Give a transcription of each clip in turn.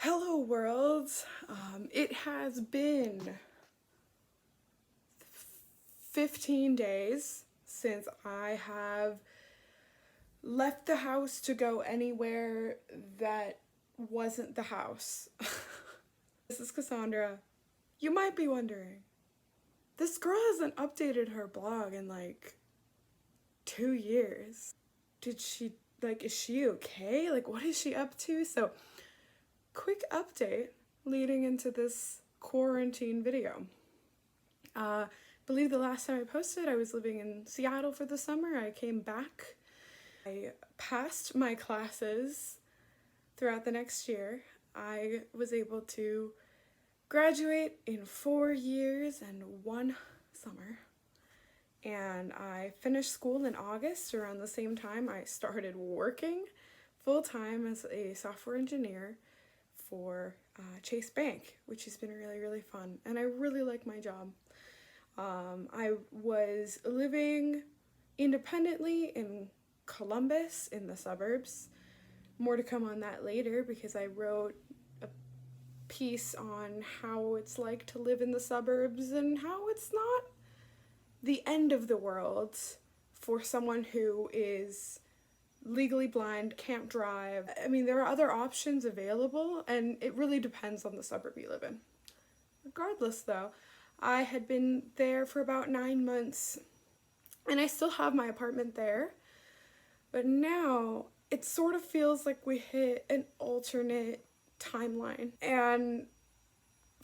Hello world. It has been 15 days since I have left the house to go anywhere that wasn't the house. This is Cassandra. You might be wondering, this girl hasn't updated her blog in like 2 years. Is she okay? Like, what is she up to? So, quick update leading into this quarantine video. I believe the last time I posted, I was living in Seattle for the summer. I came back. I passed my classes throughout the next year. I was able to graduate in 4 years and 1 summer. And I finished school in August. Around the same time, I started working full-time as a software engineer for Chase Bank, which has been really, really fun. And I really like my job. I was living independently in Columbus in the suburbs. More to come on that later because I wrote a piece on how it's like to live in the suburbs and how it's not the end of the world for someone who is legally blind, can't drive. I mean, there are other options available, and it really depends on the suburb you live in. Regardless, though, I had been there for about 9 months, and I still have my apartment there, but now it sort of feels like we hit an alternate timeline. And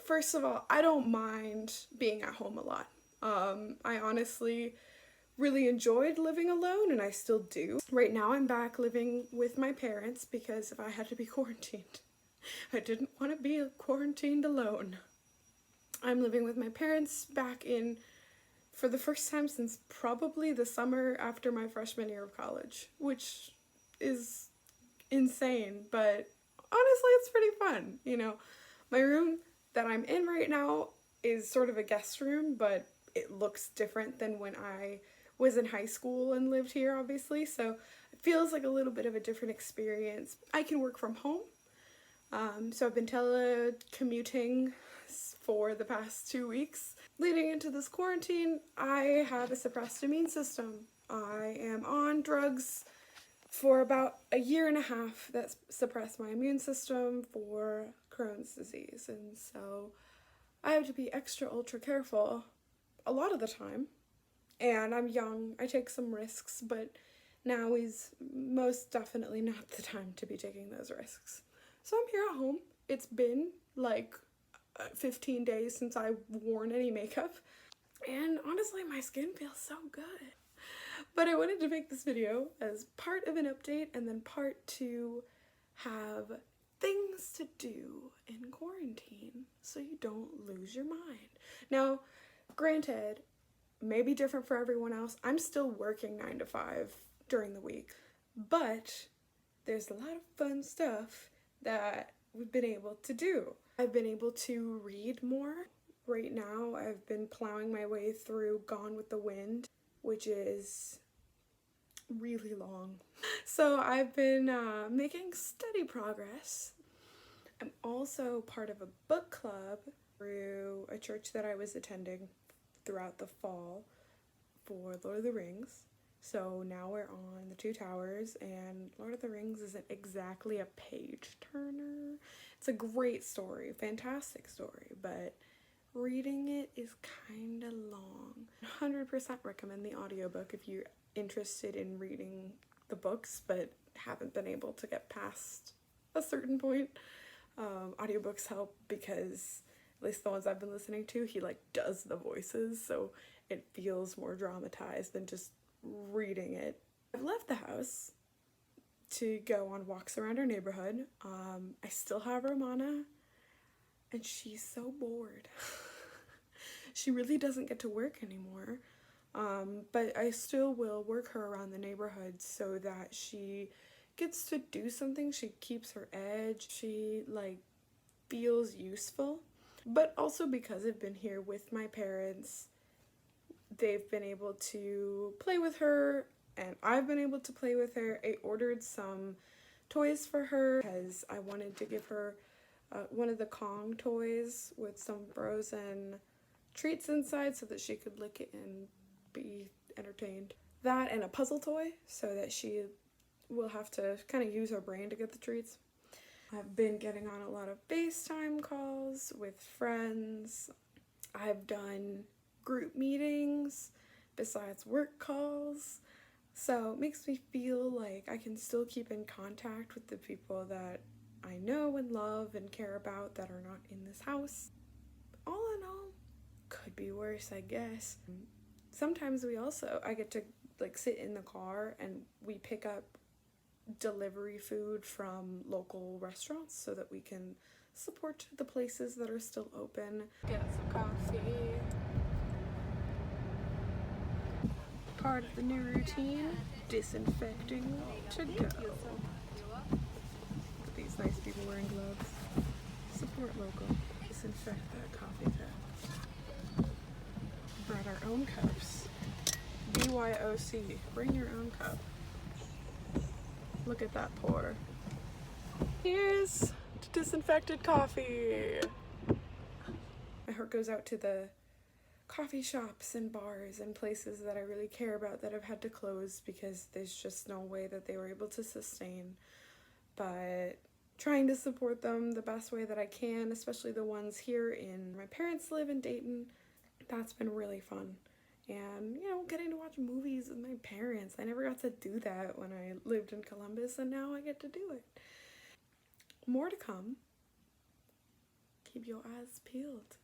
first of all, I don't mind being at home a lot. I honestly really enjoyed living alone, and I still do. Right now I'm back living with my parents because if I had to be quarantined, I didn't want to be quarantined alone. I'm living with my parents back in for the first time since probably the summer after my freshman year of college, which is insane, but honestly it's pretty fun. You know, my room that I'm in right now is sort of a guest room, but it looks different than when I was in high school and lived here, obviously, so it feels like a little bit of a different experience. I can work from home, so I've been telecommuting for the past 2 weeks. Leading into this quarantine, I have a suppressed immune system. I am on drugs for about a year and a half that suppressed my immune system for Crohn's disease, and so I have to be extra ultra careful a lot of the time. And I'm young, I take some risks, but now is most definitely not the time to be taking those risks. So I'm here at home. It's been like 15 days since I've worn any makeup, and honestly my skin feels so good. But I wanted to make this video as part of an update and then part to have things to do in quarantine so you don't lose your mind. Now, granted, may be different for everyone else. I'm still working 9 to 5 during the week, but there's a lot of fun stuff that we've been able to do. I've been able to read more. Right now, I've been plowing my way through Gone with the Wind, which is really long. So I've been making steady progress. I'm also part of a book club through a church that I was attending throughout the fall for Lord of the Rings. So now we're on the Two Towers, and Lord of the Rings isn't exactly a page turner. It's a great story, fantastic story, but reading it is kind of long. 100% recommend the audiobook if you're interested in reading the books but haven't been able to get past a certain point. Audiobooks help because at least the ones I've been listening to, he like does the voices, so it feels more dramatized than just reading it. I've left the house to go on walks around our neighborhood. I still have Romana, and she's so bored. She really doesn't get to work anymore, but I still will work her around the neighborhood so that she gets to do something. She keeps her edge. She like feels useful. But also because I've been here with my parents, they've been able to play with her, and I've been able to play with her. I ordered some toys for her because I wanted to give her one of the Kong toys with some frozen treats inside so that she could lick it and be entertained. That and a puzzle toy so that she will have to kind of use her brain to get the treats. I've been getting on a lot of FaceTime calls with friends. I've done group meetings besides work calls. So it makes me feel like I can still keep in contact with the people that I know and love and care about that are not in this house. All in all, could be worse, I guess. Sometimes I get to like sit in the car and we pick up delivery food from local restaurants so that we can support the places that are still open. Get some coffee. Part of the new routine, disinfecting to go. These nice people wearing gloves. Support local. Disinfect that coffee cup. Brought our own cups. BYOC. Bring your own cup. Look at that pour. Here's to disinfected coffee. My heart goes out to the coffee shops and bars and places that I really care about that have had to close because there's just no way that they were able to sustain. But trying to support them the best way that I can, especially the ones here in my parents live in Dayton, that's been really fun. And, you know, getting to watch movies with my parents. I never got to do that when I lived in Columbus, and now I get to do it. More to come. Keep your eyes peeled.